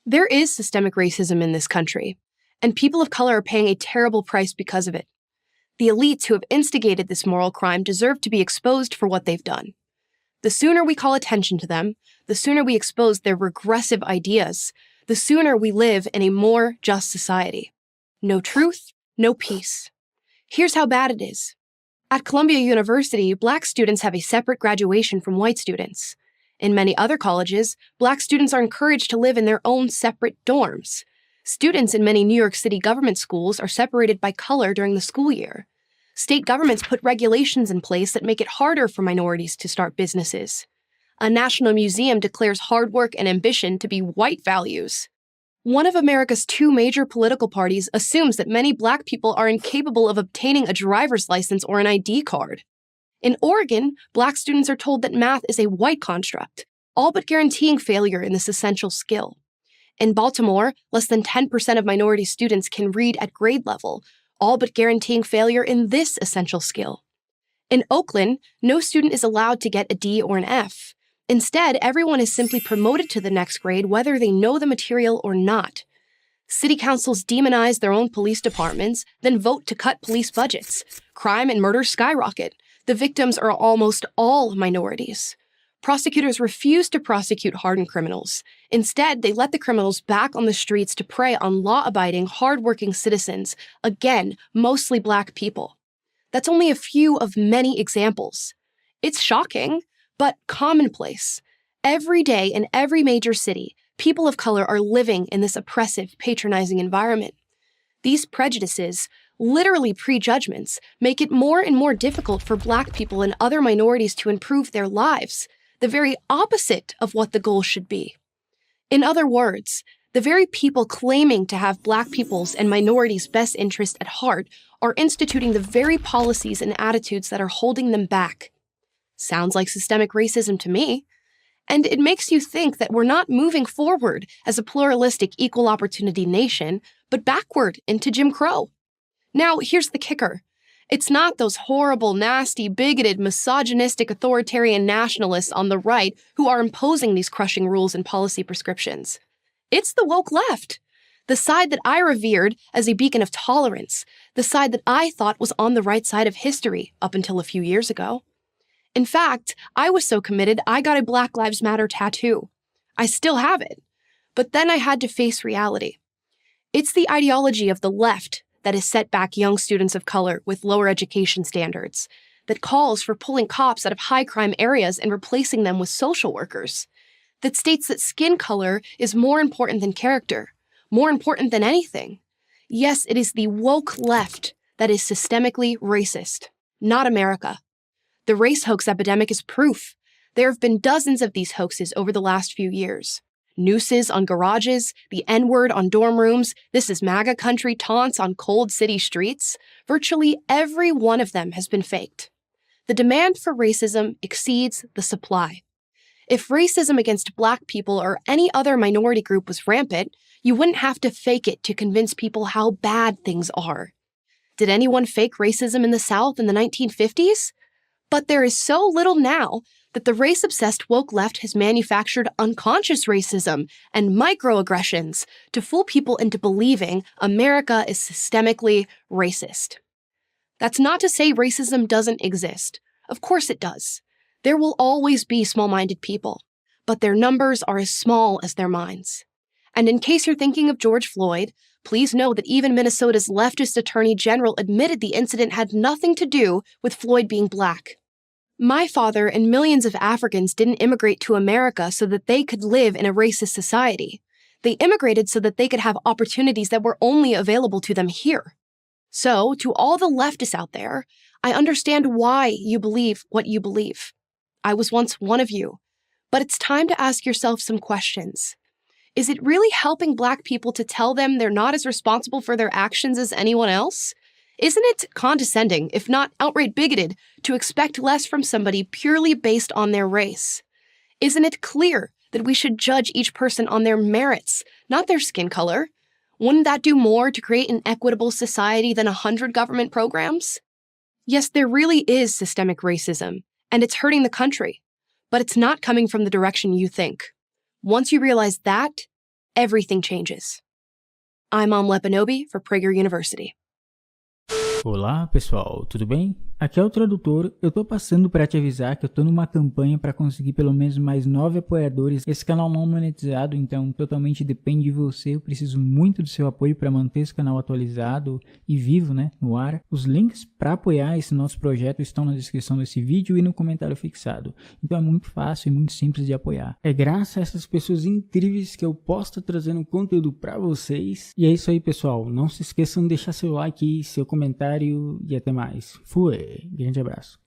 There is systemic racism in this country, and people of color are paying a terrible price because of it. The elites who have instigated this moral crime deserve to be exposed for what they've done. The sooner we call attention to them, the sooner we expose their regressive ideas, the sooner we live in a more just society. No truth, no peace. Here's how bad it is. At Columbia University, Black students have a separate graduation from white students. In many other colleges, Black students are encouraged to live in their own separate dorms. Students in many New York City government schools are separated by color during the school year. State governments put regulations in place that make it harder for minorities to start businesses. A national museum declares hard work and ambition to be white values. One of America's two major political parties assumes that many Black people are incapable of obtaining a driver's license or an ID card. In Oregon, Black students are told that math is a white construct, all but guaranteeing failure in this essential skill. In Baltimore, less than 10% of minority students can read at grade level, all but guaranteeing failure in this essential skill. In Oakland, no student is allowed to get a D or an F. Instead, everyone is simply promoted to the next grade whether they know the material or not. City councils demonize their own police departments, then vote to cut police budgets. Crime and murder skyrocket. The victims are almost all minorities. Prosecutors refuse to prosecute hardened criminals. Instead, they let the criminals back on the streets to prey on law-abiding, hard-working citizens, again, mostly Black people. That's only a few of many examples. It's shocking, but commonplace. Every day in every major city, people of color are living in this oppressive, patronizing environment. These prejudices, literally prejudgments, make it more and more difficult for Black people and other minorities to improve their lives, the very opposite of what the goal should be. In other words, the very people claiming to have Black people's and minorities' best interest at heart are instituting the very policies and attitudes that are holding them back. Sounds like systemic racism to me. And it makes you think that we're not moving forward as a pluralistic, equal opportunity nation, but backward into Jim Crow. Now, here's the kicker. It's not those horrible, nasty, bigoted, misogynistic, authoritarian nationalists on the right who are imposing these crushing rules and policy prescriptions. It's the woke left, the side that I revered as a beacon of tolerance, the side that I thought was on the right side of history up until a few years ago. In fact, I was so committed I got a Black Lives Matter tattoo. I still have it. But then I had to face reality. It's the ideology of the left that has set back young students of color with lower education standards, that calls for pulling cops out of high-crime areas and replacing them with social workers, that states that skin color is more important than character, more important than anything. Yes, it is the woke left that is systemically racist, not America. The race hoax epidemic is proof. There have been dozens of these hoaxes over the last few years. Nooses on garages, the N-word on dorm rooms, this is MAGA country taunts on cold city streets. Virtually every one of them has been faked. The demand for racism exceeds the supply. If racism against Black people or any other minority group was rampant, you wouldn't have to fake it to convince people how bad things are. Did anyone fake racism in the South in the 1950s? But there is so little now that the race-obsessed woke left has manufactured unconscious racism and microaggressions to fool people into believing America is systemically racist. That's not to say racism doesn't exist. Of course it does. There will always be small-minded people, but their numbers are as small as their minds. And in case you're thinking of George Floyd, please know that even Minnesota's leftist attorney general admitted the incident had nothing to do with Floyd being Black. My father and millions of Africans didn't immigrate to America so that they could live in a racist society. They immigrated so that they could have opportunities that were only available to them here. So, to all the leftists out there, I understand why you believe what you believe. I was once one of you. But it's time to ask yourself some questions. Is it really helping Black people to tell them they're not as responsible for their actions as anyone else? Isn't it condescending, if not outright bigoted, to expect less from somebody purely based on their race? Isn't it clear that we should judge each person on their merits, not their skin color? Wouldn't that do more to create an equitable society than 100 government programs? Yes, there really is systemic racism, and it's hurting the country, but it's not coming from the direction you think. Once you realize that, everything changes. I'm Lepanobi for Prager University. Olá pessoal, tudo bem? Aqui é o Tradutor. Eu tô passando para te avisar que eu tô numa campanha para conseguir pelo menos mais 9 apoiadores. Esse canal não monetizado, então totalmente depende de você. Eu preciso muito do seu apoio para manter esse canal atualizado e vivo, né, no ar. Os links para apoiar esse nosso projeto estão na descrição desse vídeo e no comentário fixado. Então é muito fácil e muito simples de apoiar. É graças a essas pessoas incríveis que eu posso estar trazendo conteúdo para vocês. E é isso aí, pessoal. Não se esqueçam de deixar seu like, seu comentário e até mais. Fui! Grande abraço.